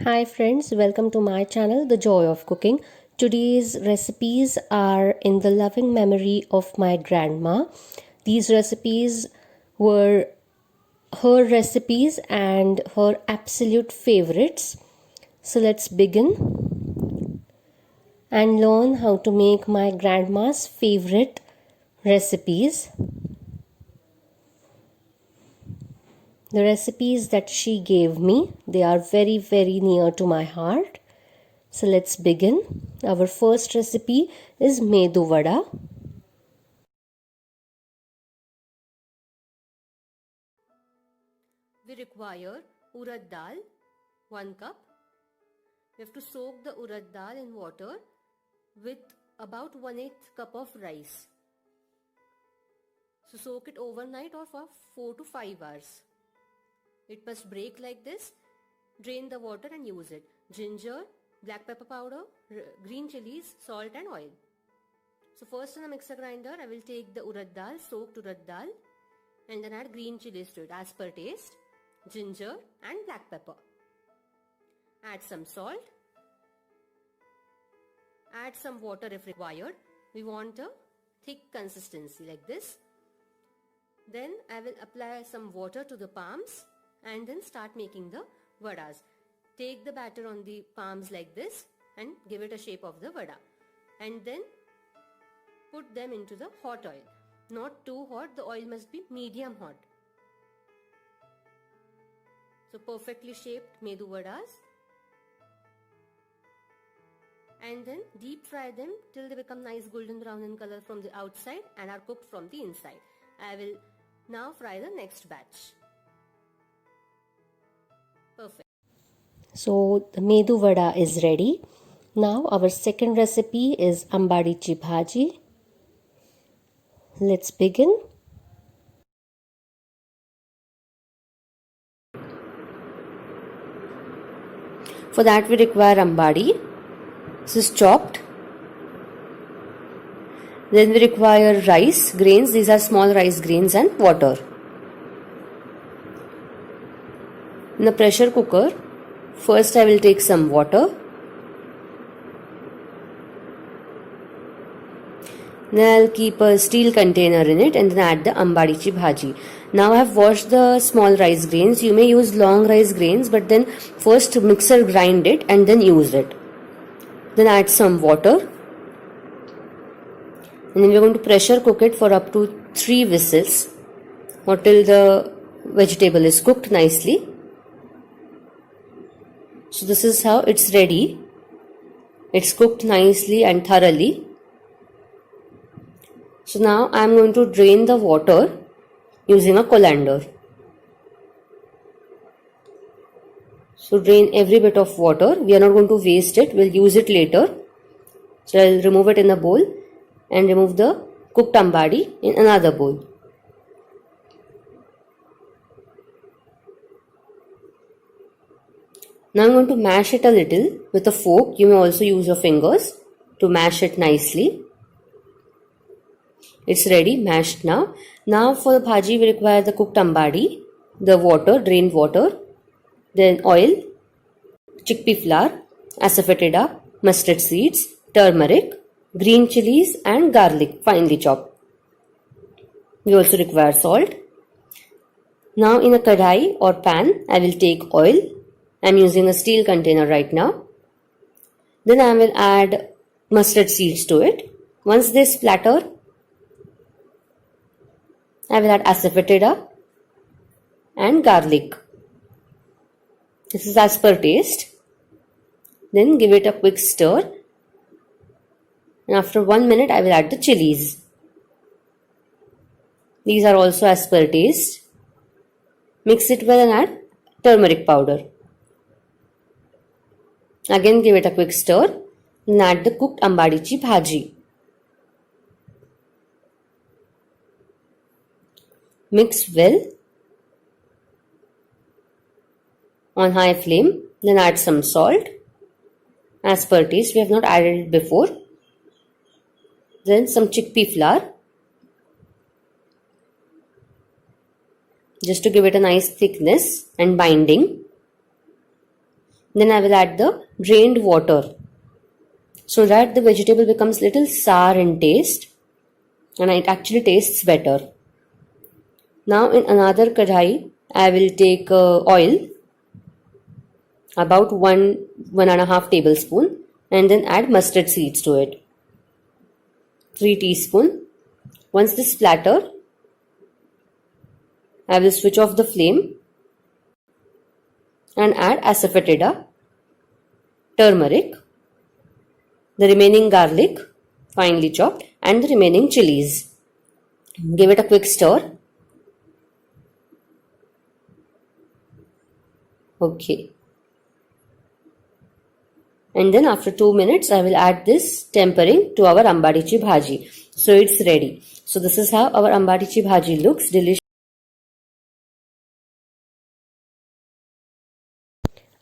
Hi friends, welcome to my channel The Joy of Cooking. Today's recipes are in the loving memory of my grandma. These recipes were her recipes and her absolute favorites. So let's begin and learn how to make my grandma's favorite recipes. The recipes that she gave me, they are very near to my heart. So let's begin. Our first recipe is Medu Vada. We require urad dal, 1 cup. We have to soak the urad dal in water with about 1/8 cup of rice. So soak it overnight or for 4 to 5 hours. It must break like this. Drain the water and use it. Ginger, black pepper powder, green chilies, salt and oil. So first in a mixer grinder, I will take the urad dal, soaked urad dal, and then add green chilies to it as per taste, ginger and black pepper. Add some salt. Add some water if required. We want a thick consistency like this. Then I will apply some water to the palms and then start making the vadas. Take the batter on the palms like this and give it a shape of the vada. And then put them into the hot oil. Not too hot, the oil must be medium hot. So perfectly shaped Medu Vadas. And then deep fry them till they become nice golden brown in color from the outside and are cooked from the inside. I will now fry the next batch. Perfect. So the Medu Vada is ready. Now our second recipe is Ambadichi Bhaji. Let's begin. For that we require ambadi. This is chopped. Then we require rice grains. These are small rice grains and water. In a pressure cooker, first I will take some water. Then I'll keep a steel container in it and then add the ambadichi bhaji. Now I have washed the small rice grains. You may use long rice grains, but then first mixer grind it and then use it. Then add some water. And then we're going to pressure cook it for up to 3 whistles or till the vegetable is cooked nicely. So this is how it's ready. It's cooked nicely and thoroughly. So now I am going to drain the water using a colander. So drain every bit of water. We are not going to waste it. We'll use it later. So I'll remove it in a bowl and remove the cooked ambadi in another bowl. Now I'm going to mash it a little with a fork. You may also use your fingers to mash it nicely. It's ready, mashed now. Now for the bhaji we require the cooked ambadi, the water, drained water, then oil, chickpea flour, asafoetida, mustard seeds, turmeric, green chilies and garlic finely chopped. We also require salt. Now in a kadai or pan I will take oil. I am using a steel container right now. Then I will add mustard seeds to it. Once they splatter, I will add asafoetida and garlic. This is as per taste. Then give it a quick stir. And after 1 minute, I will add the chilies. These are also as per taste. Mix it well and add turmeric powder. Again give it a quick stir. And add the cooked ambadichi bhaji. Mix well on high flame. Then add some salt. As per taste, we have not added it before. Then some chickpea flour. Just to give it a nice thickness and binding. Then I will add the drained water so that the vegetable becomes little sour in taste and it actually tastes better. Now in another kadhai, I will take oil, about 1.5 tablespoon, and then add mustard seeds to it, 3 teaspoon. Once this splatter, I will switch off the flame and add asafoetida, turmeric, the remaining garlic, finely chopped, and the remaining chilies. Give it a quick stir. Okay. And then after 2 minutes, I will add this tempering to our ambadichi bhaji. So it's ready. So this is how our ambadichi bhaji looks. Delicious.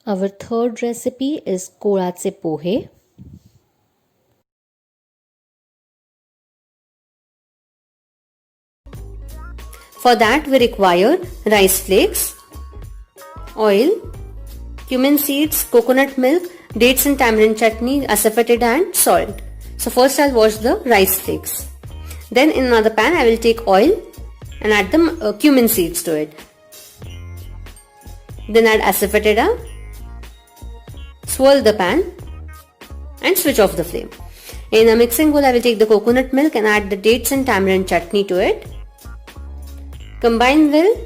Our third recipe is koratse pohe. For that we require rice flakes, oil, cumin seeds, coconut milk, dates and tamarind chutney, asafoetida and salt. So first I'll wash the rice flakes. Then in another pan I will take oil and add the cumin seeds to it. Then add asafoetida, swirl the pan and switch off the flame. In a mixing bowl I will take the coconut milk and add the dates and tamarind chutney to it. Combine well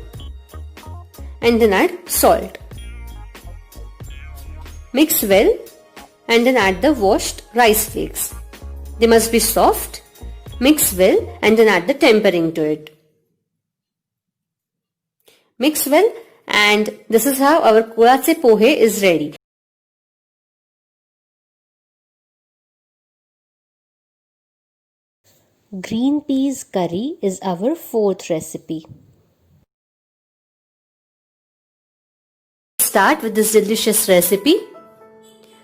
and then add salt. Mix well and then add the washed rice flakes. They must be soft. Mix well and then add the tempering to it. Mix well, and this is how our koratse pohe is ready. Green peas curry is our fourth recipe. Start with this delicious recipe.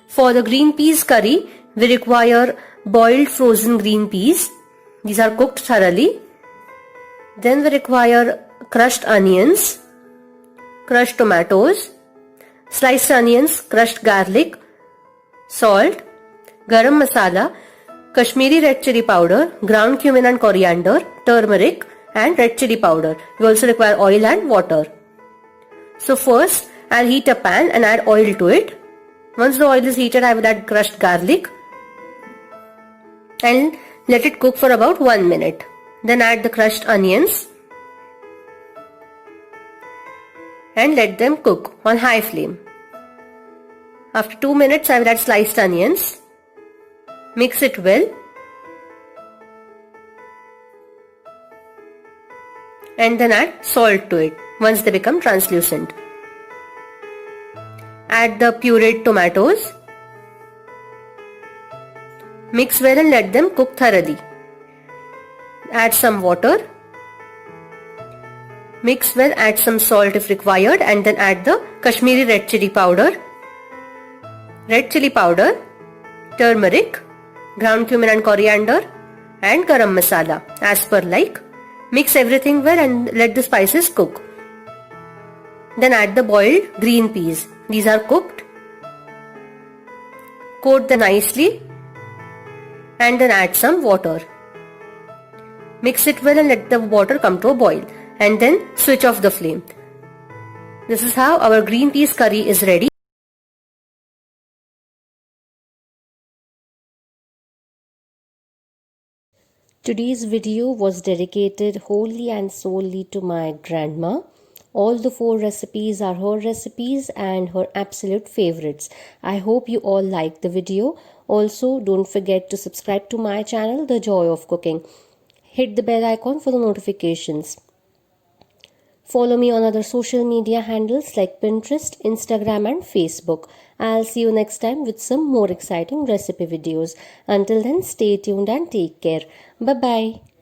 For the green peas curry, we require boiled frozen green peas. These are cooked thoroughly. Then we require crushed onions, crushed tomatoes, sliced onions, crushed garlic, salt, garam masala, Kashmiri red chili powder, ground cumin and coriander, turmeric and red chili powder. We also require oil and water. So first I'll heat a pan and add oil to it. Once the oil is heated, I will add crushed garlic and let it cook for about 1 minute. Then add the crushed onions and let them cook on high flame. After 2 minutes, I will add sliced onions. Mix it well and then add salt to it once they become translucent. Add the pureed tomatoes. Mix well and let them cook thoroughly. Add some water. Mix well, add some salt if required, and then add the Kashmiri red chili powder, turmeric, ground cumin and coriander, and garam masala as per like. Mix everything well and let the spices cook. Then add the boiled green peas. These are cooked. Coat them nicely and then add some water. Mix it well and let the water come to a boil and then switch off the flame. This is how our green peas curry is ready. Today's video was dedicated wholly and solely to my grandma. All the 4 recipes are her recipes and her absolute favorites. I hope you all liked the video. Also, don't forget to subscribe to my channel, The Joy of Cooking. Hit the bell icon for the notifications. Follow me on other social media handles like Pinterest, Instagram and Facebook. I'll see you next time with some more exciting recipe videos. Until then, stay tuned and take care. Bye-bye.